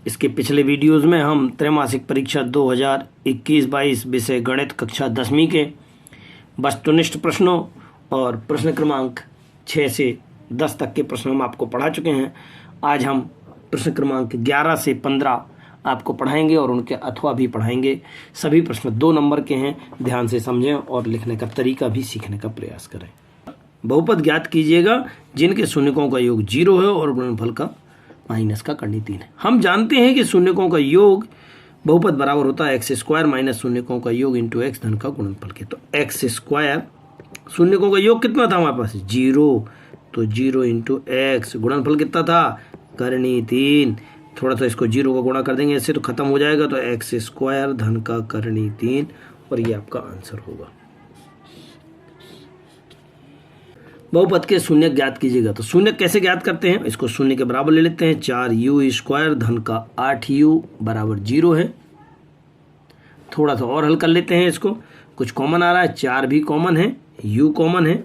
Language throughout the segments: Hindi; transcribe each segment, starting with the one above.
इसके पिछले वीडियोस में हम त्रैमासिक परीक्षा 2021-22 विषय गणित कक्षा 10वीं के वस्तुनिष्ठ प्रश्नों और प्रश्न क्रमांक 6 से 10 तक के प्रश्न हम आपको पढ़ा चुके हैं। आज हम प्रश्न क्रमांक 11 से 15 आपको पढ़ाएंगे और उनके अथवा भी पढ़ाएंगे। सभी प्रश्न 2 नंबर के हैं, ध्यान से समझें और लिखने का तरीका भी सीखने का प्रयास करें। बहुपद ज्ञात कीजिएगा जिनके शून्यकों का योग 0 है और गुणनफल का माइनस का करनी 3 है। हम जानते हैं कि शून्यकों का योग बहुपद बराबर होता है एक्स स्क्वायर माइनस शून्यकों का योग इंटू एक्स धन का गुणनफल के। तो एक्स स्क्वायर शून्यकों का योग कितना था हमारे पास 0, तो 0 इंटू एक्स, गुणनफल कितना था करनी 3। थोड़ा सा इसको 0 का गुणा कर देंगे, इससे तो खत्म हो जाएगा, तो एक्स स्क्वायर धन का करनी 3 और ये आपका आंसर होगा। बहुपद के शून्य ज्ञात कीजिएगा। तो शून्य कैसे ज्ञात करते हैं, इसको शून्य के बराबर ले लेते हैं। 4u स्क्वायर धन का 8u बराबर 0 है। थोड़ा सा और हल कर लेते हैं, इसको कुछ कॉमन आ रहा है, 4 भी कॉमन है, u कॉमन है,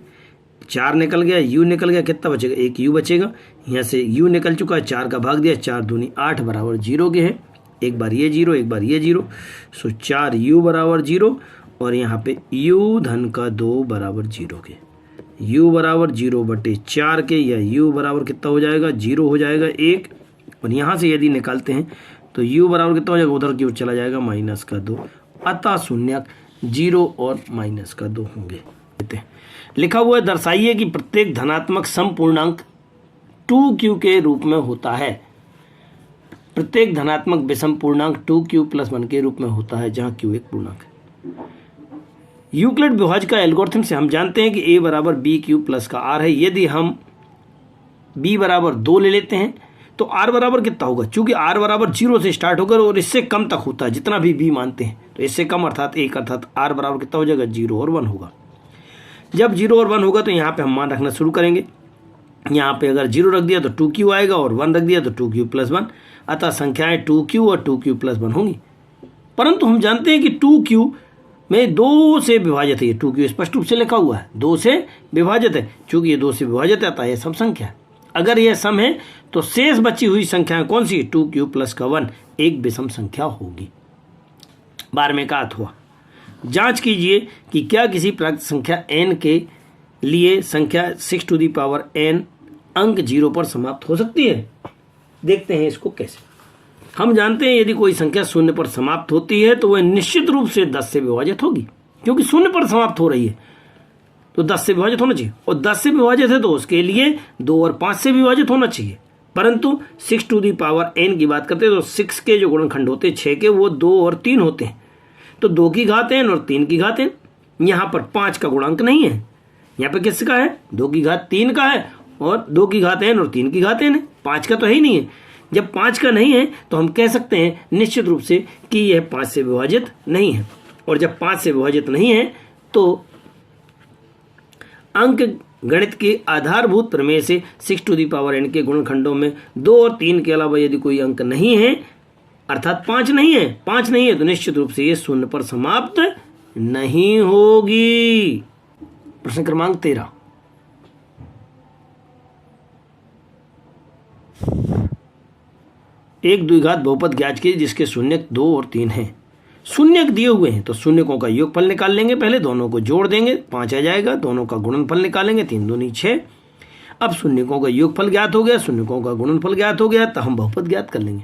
4 निकल गया, u निकल गया, कितना बचेगा 1 u बचेगा। यहाँ से u निकल चुका है, 4 का भाग दिया, 4 दूनी 8 बराबर 0 के है। एक बार ये 0 एक बार ये 0, सो 4u बराबर 0 और यहाँ पे u धन का 2 बराबर 0 के। u बराबर 0/4 के, या u बराबर कितना हो जाएगा 0 हो जाएगा 1। और यहाँ से यदि निकालते हैं तो u बराबर कितना हो जाएगा, उधर की ओर चला जाएगा माइनस का 2। अतः शून्यक 0 और माइनस का 2 होंगे। लिखा हुआ है दर्शाइए कि प्रत्येक धनात्मक समपूर्णांक 2q के रूप में होता है। प्रत्येक धनात्मक विषम पूर्णांक 2q + 1 के रूप में होता है, जहाँ q एक पूर्णांक है। यूक्लिड विभाज्य का एल्गोरिथम से हम जानते हैं कि a बराबर bq + का r है। यदि हम b बराबर 2 ले लेते हैं तो r बराबर कितना होगा, चूंकि r बराबर 0 से स्टार्ट होकर और इससे कम तक होता है, जितना भी b मानते हैं, तो इससे कम अर्थात 1, अर्थात r बराबर कितना हो जाएगा 0 और 1 होगा। जब 0 और 1 होगा तो यहाँ पे हम मान रखना शुरू करेंगे। यहाँ पे अगर 0 रख दिया तो 2q आएगा और 1 रख दिया तो 2q + 1, अतः संख्याएं 2q और 2q + 1 होंगी। परंतु हम जानते हैं कि 2q में 2 से विभाजित है, ये 2q स्पष्ट रूप से लिखा हुआ है, 2 से विभाजित है। चूंकि ये 2 से विभाजित है, यह सम संख्या है। अगर यह सम है तो शेष बची हुई संख्याएं कौन सी, 2q + का 1 एक विषम संख्या होगी। 12वें का अथवा जांच कीजिए कि क्या किसी प्राकृत संख्या n के लिए संख्या 6n अंक 0 पर समाप्त हो सकती है। देखते हैं इसको कैसे। हम जानते हैं यदि कोई संख्या 0 पर समाप्त होती है तो वह निश्चित रूप से 10 से विभाजित होगी, क्योंकि 0 पर समाप्त हो रही है तो 10 से विभाजित होना चाहिए, और 10 से विभाजित है तो उसके लिए 2 और 5 से विभाजित होना चाहिए। परंतु 6n की बात करते हैं तो 6 के जो गुणनखंड होते हैं 6 के, वो 2 और 3 होते हैं, तो 2 की घात n और 3 की घात n। यहाँ पर 5 का गुणांक नहीं है, यहाँ पर किसका है 2 की घात 3 का है, और 2 की घात n और 3 की घात n है, 5 का तो है ही नहीं है। जब 5 का नहीं है तो हम कह सकते हैं निश्चित रूप से कि यह 5 से विभाजित नहीं है। और जब 5 से विभाजित नहीं है तो अंक गणित के आधारभूत प्रमेय से 6n के गुणनखंडों में 2 और 3 के अलावा यदि कोई अंक नहीं है, अर्थात 5 नहीं है, तो निश्चित रूप से ये 0 पर समाप्त नहीं होगी। प्रश्न क्रमांक 13। एक द्विघात बहुपद ज्ञात कीजिए जिसके शून्यक 2 और 3 हैं। शून्यक दिए हुए हैं तो शून्यकों का योगफल निकाल लेंगे, पहले दोनों को जोड़ देंगे, 5 आ जाएगा, दोनों का गुणनफल निकालेंगे, 3 दूनी 6। अब शून्यकों का योगफल ज्ञात हो गया, शून्यकों का गुणनफल ज्ञात हो गया, तो हम बहुपद ज्ञात कर लेंगे।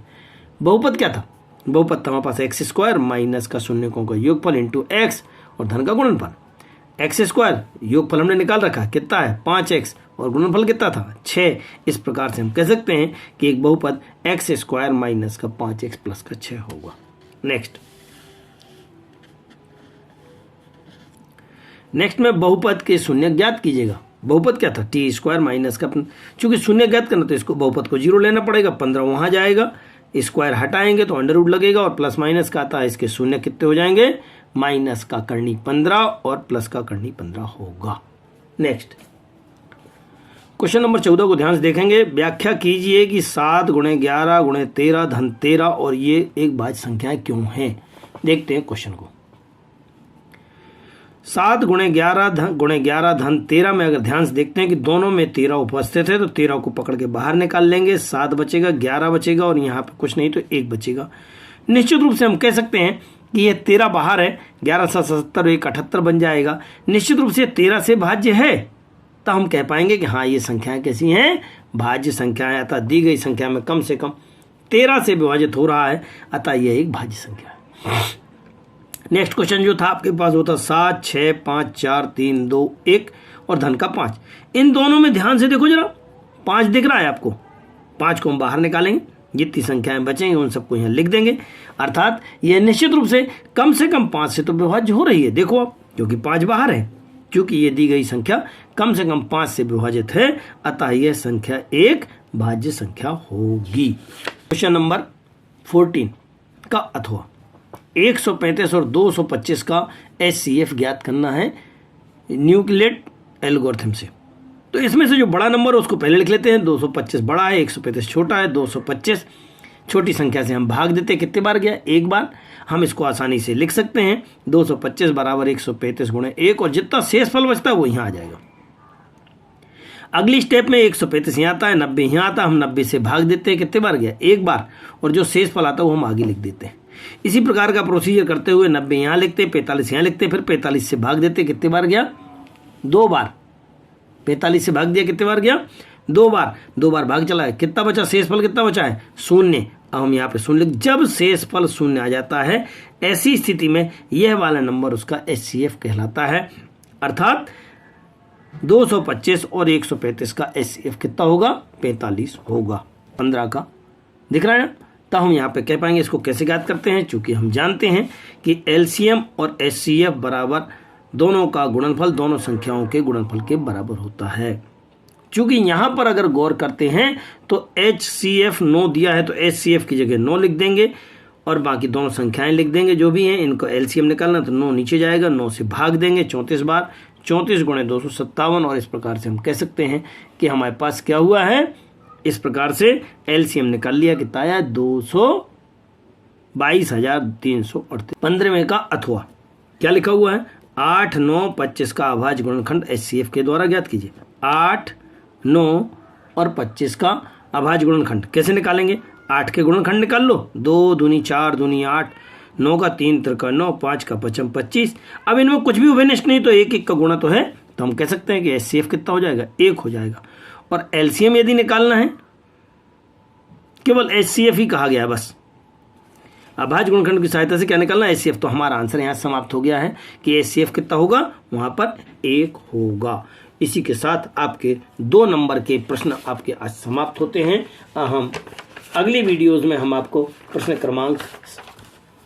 बहुपद क्या था, बहुपद था हमारे पास एक्स स्क्वायर माइनस का शून्यकों का योगफल इंटू एक्स और धन का गुणनफल। एक्स स्क्वायर योगफल हमने निकाल रखा है, कितना है 5x, और गुणनफल कितना था 6। इस प्रकार से हम कह सकते हैं कि एक बहुपद एक्स स्क्वायर माइनस का 5x प्लस का 6 होगा। नेक्स्ट में बहुपद के शून्य ज्ञात कीजिएगा। बहुपद क्या था टी स्क्वायर माइनस का, चूंकि शून्य ज्ञात करना तो इसको बहुपद को 0 लेना पड़ेगा, 15 वहां जाएगा, स्क्वायर हटाएंगे तो अंडर रूट लगेगा, और प्लस माइनस का आता है, इसके शून्य कितने हो जाएंगे, माइनस का करनी 15 और प्लस का करनी 15 होगा। नेक्स्ट क्वेश्चन नंबर 14 को ध्यान से देखेंगे। व्याख्या कीजिए कि 7 × 11 × 13 धन 13 और ये एक भाज्य संख्याएं क्यों हैं। देखते हैं क्वेश्चन को। 7 गुणे 11 धन 13 में अगर ध्यान से देखते हैं कि दोनों में 13 उपस्थित है तो 13 को पकड़ के बाहर निकाल लेंगे। 7 बचेगा, 11 बचेगा और यहाँ पे कुछ नहीं तो 1 बचेगा। निश्चित रूप से हम कह सकते हैं कि ये 13 बाहर है, 11 7 77 1 78 बन जाएगा। निश्चित रूप से 13 से भाज्य है, तो हम कह पाएंगे कि हाँ ये संख्याएं कैसी हैं, भाज्य संख्याएं। अतः दी गई संख्या में कम से कम 13 से विभाजित हो रहा है, अतः यह एक भाज्य संख्या है। नेक्स्ट क्वेश्चन जो था आपके पास वो था 7 6 5 4 3 2 1 और धन का 5। इन दोनों में ध्यान से देखो जरा, 5 दिख रहा है आपको, 5 को हम बाहर निकालेंगे, जितनी संख्याएं बचेंगे उन सबको यहाँ लिख देंगे। अर्थात यह निश्चित रूप से कम 5 से तो विभाज्य हो रही है। देखो आप, क्योंकि 5 बाहर है, क्योंकि ये दी गई संख्या कम से कम 5 से विभाजित है, अतः यह संख्या एक भाज्य संख्या होगी। क्वेश्चन नंबर 14 का अथवा 135 और 225 का HCF ज्ञात करना है न्यूक्लियेट एल्गोरिथम से। तो इसमें से जो बड़ा नंबर है उसको पहले लिख लेते हैं। 225 बड़ा है, 135 छोटा है। 225 छोटी संख्या से हम भाग देते हैं, कितने बार गया, एक बार। हम इसको आसानी से लिख सकते हैं 225 बराबर 135 गुणे 1 और जितना शेषफल बचता है वो यहाँ आ जाएगा। अगली स्टेप में 135 यहाँ आता है, 90 यहाँ आता है, हम 90 से भाग देते हैं, कितने बार गया, एक बार, और जो शेषफल आता है वो हम आगे लिख देते हैं। इसी प्रकार का प्रोसीजर करते हुए 90 यहाँ लिखते, 45 यहाँ लिखते, फिर 45 से भाग देते, कितने बार गया, 2 बार। 45 से भाग दिया, कितने बार गया, 2 बार। 2 बार भाग चला है, कितना बचा, शेषफल कितना बचा है, 0। अब हम यहाँ पे 0 लिख, जब शेषफल 0 आ जाता है ऐसी स्थिति में यह वाला नंबर उसका HCF कहलाता है। अर्थात 225 और 135 का HCF कितना होगा, 45 होगा। 15 का दिख रहा है ना। तो हम यहाँ पे कह पाएंगे इसको कैसे ज्ञात करते हैं, चूंकि हम जानते हैं कि LCM और HCF बराबर दोनों का गुणनफल दोनों संख्याओं के गुणनफल के बराबर होता है। चूंकि यहाँ पर अगर गौर करते हैं तो HCF 9 दिया है तो HCF की जगह 9 लिख देंगे और बाकी दोनों संख्याएं लिख देंगे जो भी हैं। इनको LCM निकालना तो 9 नीचे जाएगा, 9 से भाग देंगे 34 बार, 34 गुणे 257। और इस प्रकार से हम कह सकते हैं कि हमारे पास क्या हुआ है, इस प्रकार से LCM निकाल लिया, कितना आया, 222,338। 15वें का अथवा क्या लिखा हुआ है, 8 9 25 का अभाज्य गुणनखंड HCF के द्वारा ज्ञात कीजिए। 8 9 और 25 का अभाज्य गुणनखंड कैसे निकालेंगे, 8 के गुणनखंड निकाल लो, 2 दूनी 4 दूनी 8, 9 का 3 त्रिका 9, 5 का 5 25। अब इनमें कुछ भी उभयनिष्ठ नहीं तो 1 1 का गुणा तो है, तो हम कह सकते हैं कि HCF कितना हो जाएगा, 1 हो जाएगा। और LCM यदि निकालना है, केवल HCF ही कहा गया है बस, अभाज्य गुणनखंड की सहायता से क्या निकालना है, HCF। तो हमारा आंसर यहाँ समाप्त हो गया है कि HCF कितना होगा, वहाँ पर 1 होगा। इसी के साथ आपके 2 नंबर के प्रश्न आपके आज समाप्त होते हैं। हम अगली वीडियोज़ में हम आपको प्रश्न क्रमांक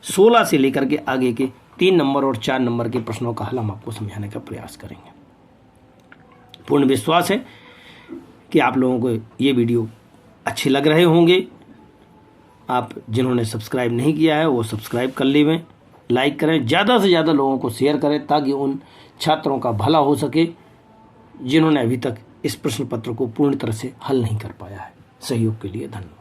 16 से लेकर के आगे के 3 नंबर और 4 नंबर के प्रश्नों का हल हम आपको समझाने का प्रयास करेंगे। पूर्ण विश्वास है कि आप लोगों को ये वीडियो अच्छे लग रहे होंगे। आप जिन्होंने सब्सक्राइब नहीं किया है वो सब्सक्राइब कर लें, लाइक करें, ज़्यादा से ज़्यादा लोगों को शेयर करें ताकि उन छात्रों का भला हो सके जिन्होंने अभी तक इस प्रश्न पत्र को पूर्ण तरह से हल नहीं कर पाया है। सहयोग के लिए धन्यवाद।